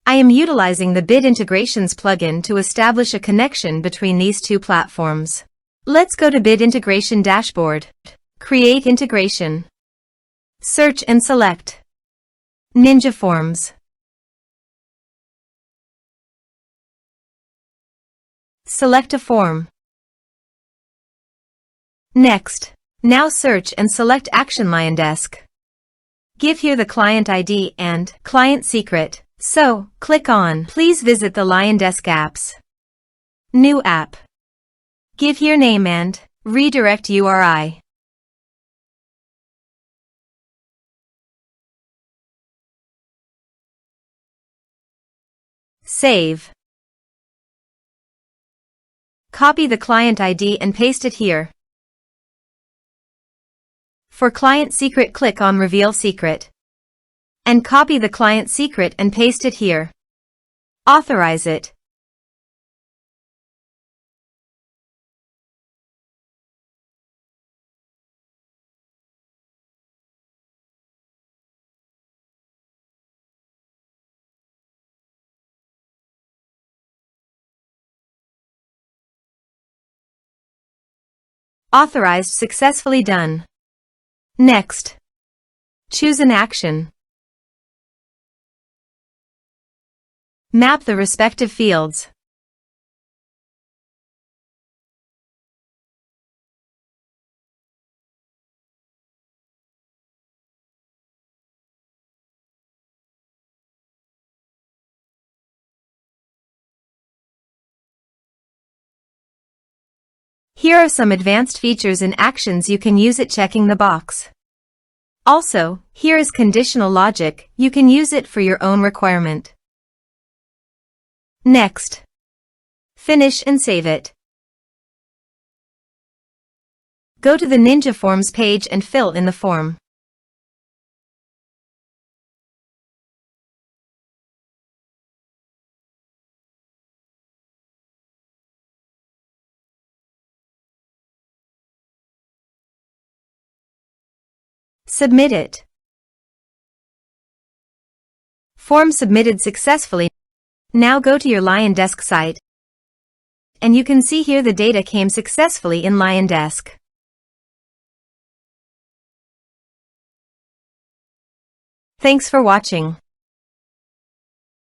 I am utilizing the Bit Integrations plugin to establish a connection between these two platforms. Let's go to Bit Integration Dashboard. Create integration. Search and select Ninja Forms. Select a form. Next, now search and select Action LionDesk. Give here the client ID and client secret. So, click on Please visit the LionDesk apps. New app. Give here name and redirect URI. Save. Copy the client ID and paste it here. For client secret, click on Reveal Secret. And copy the client secret and paste it here. Authorize it. Authorized, successfully done. Next, choose an action. Map the respective fields. Here are some advanced features and actions you can use it, checking the box. Also, here is conditional logic, you can use it for your own requirement. Next, finish and save it. Go to the Ninja Forms page and fill in the form. Submit it. Form submitted successfully. Now go to your LionDesk site, and you can see here the data came successfully in LionDesk. Thanks for watching.